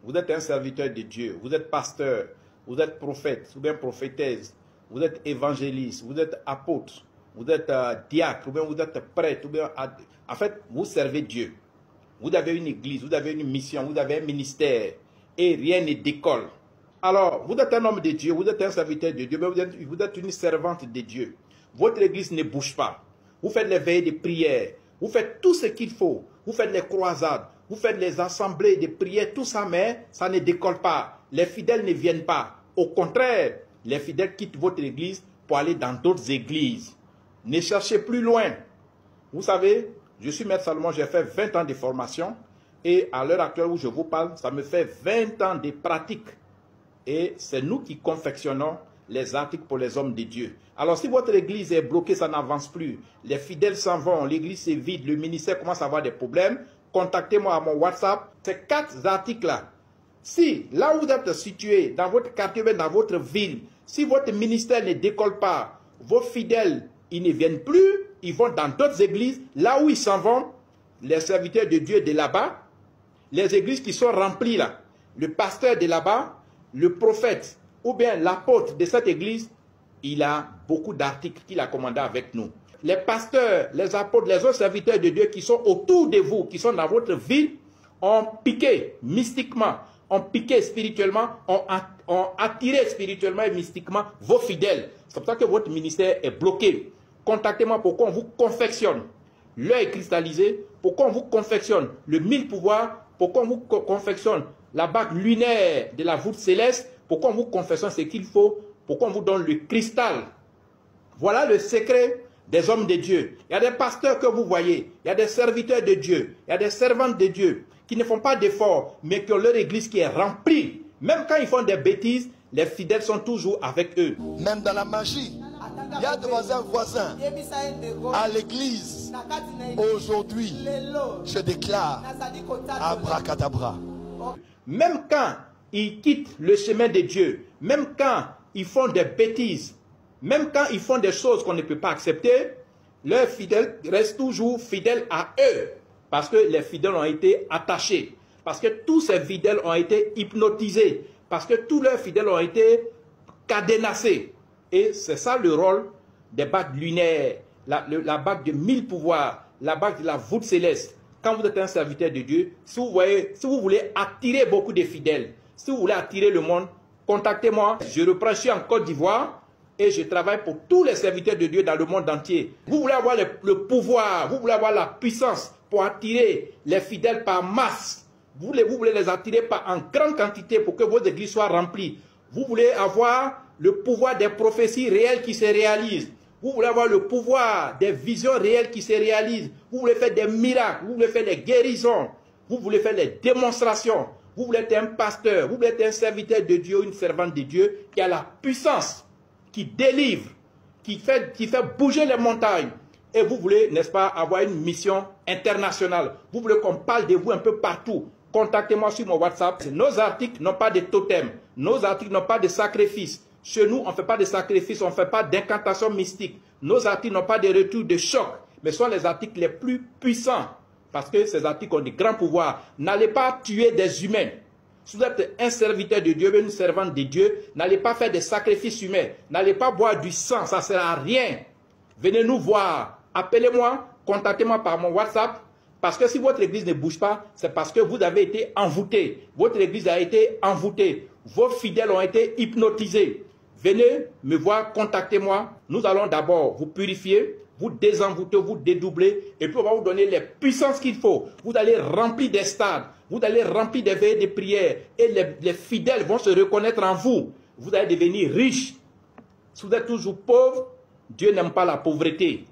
Vous êtes un serviteur de Dieu, vous êtes pasteur, vous êtes prophète, ou bien prophétesse, vous êtes évangéliste, vous êtes apôtre, vous êtes diacre, ou bien vous êtes prêtre, ou bien en fait, vous servez Dieu. Vous avez une église, vous avez une mission, vous avez un ministère, et rien ne décolle. Alors, vous êtes un homme de Dieu, vous êtes un serviteur de Dieu, mais vous êtes une servante de Dieu. Votre église ne bouge pas. Vous faites les veillées de prière, vous faites tout ce qu'il faut, vous faites les croisades, vous faites les assemblées de prière, tout ça, mais ça ne décolle pas. Les fidèles ne viennent pas. Au contraire, les fidèles quittent votre église pour aller dans d'autres églises. Ne cherchez plus loin. Vous savez, je suis Maître Salomon, j'ai fait 20 ans de formation et à l'heure actuelle où je vous parle, ça me fait 20 ans de pratique. Et c'est nous qui confectionnons les articles pour les hommes de Dieu. Alors si votre église est bloquée, ça n'avance plus. Les fidèles s'en vont, l'église est vide, le ministère commence à avoir des problèmes. Contactez-moi à mon WhatsApp. Ces 4 articles-là. Si là où vous êtes situé, dans votre quartier, dans votre ville, si votre ministère ne décolle pas, vos fidèles, ils ne viennent plus, ils vont dans d'autres églises, là où ils s'en vont, les serviteurs de Dieu de là-bas, les églises qui sont remplies là, le pasteur de là-bas, le prophète ou bien l'apôtre de cette église, il a beaucoup d'articles qu'il a commandés avec nous. Les pasteurs, les apôtres, les autres serviteurs de Dieu qui sont autour de vous, qui sont dans votre ville, ont piqué mystiquement, ont piqué spirituellement, ont attiré spirituellement et mystiquement vos fidèles. C'est pour ça que votre ministère est bloqué. Contactez-moi pour qu'on vous confectionne l'œil cristallisé, pour qu'on vous confectionne le 1000 pouvoirs, pour qu'on vous confectionne la bague lunaire de la voûte céleste, pour qu'on vous confectionne ce qu'il faut, pour qu'on vous donne le cristal. Voilà le secret des hommes de Dieu. Il y a des pasteurs que vous voyez, il y a des serviteurs de Dieu, il y a des servantes de Dieu qui ne font pas d'efforts, mais qui ont leur église qui est remplie. Même quand ils font des bêtises, les fidèles sont toujours avec eux. Même dans la magie, il y a devant un voisin à l'église. Aujourd'hui, je déclare abracadabra. Même quand ils quittent le chemin de Dieu, même quand ils font des bêtises, même quand ils font des choses qu'on ne peut pas accepter, leurs fidèles restent toujours fidèles à eux. Parce que les fidèles ont été attachés. Parce que tous ces fidèles ont été hypnotisés. Parce que tous leurs fidèles ont été cadenassés. Et c'est ça le rôle des bagues lunaires, la bague de 1000 pouvoirs, la bague de la voûte céleste. Quand vous êtes un serviteur de Dieu, si vous voulez attirer beaucoup de fidèles, si vous voulez attirer le monde, contactez-moi. Je reprends, je suis en Côte d'Ivoire et je travaille pour tous les serviteurs de Dieu dans le monde entier. Vous voulez avoir le pouvoir, vous voulez avoir la puissance pour attirer les fidèles par masse. Vous voulez les attirer en grande quantité pour que vos églises soient remplies. Vous voulez avoir le pouvoir des prophéties réelles qui se réalisent. Vous voulez avoir le pouvoir des visions réelles qui se réalisent. Vous voulez faire des miracles. Vous voulez faire des guérisons. Vous voulez faire des démonstrations. Vous voulez être un pasteur. Vous voulez être un serviteur de Dieu, une servante de Dieu qui a la puissance, qui délivre, qui fait bouger les montagnes. Et vous voulez, n'est-ce pas, avoir une mission internationale. Vous voulez qu'on parle de vous un peu partout. Contactez-moi sur mon WhatsApp. Nos articles n'ont pas de totem. Nos articles n'ont pas de sacrifice. Chez nous, on ne fait pas de sacrifice, on ne fait pas d'incantation mystique. Nos articles n'ont pas de retour de choc, mais sont les articles les plus puissants. Parce que ces articles ont de grands pouvoirs. N'allez pas tuer des humains. Si vous êtes un serviteur de Dieu, une servante de Dieu, n'allez pas faire des sacrifices humains. N'allez pas boire du sang, ça ne sert à rien. Venez nous voir. Appelez-moi, contactez-moi par mon WhatsApp. Parce que si votre église ne bouge pas, c'est parce que vous avez été envoûté. Votre église a été envoûtée. Vos fidèles ont été hypnotisés. Venez me voir, contactez-moi. Nous allons d'abord vous purifier, vous désenvoûter, vous dédoubler. Et puis on va vous donner les puissances qu'il faut. Vous allez remplir des stades. Vous allez remplir des veillées de prière. Et les fidèles vont se reconnaître en vous. Vous allez devenir riches. Si vous êtes toujours pauvre, Dieu n'aime pas la pauvreté.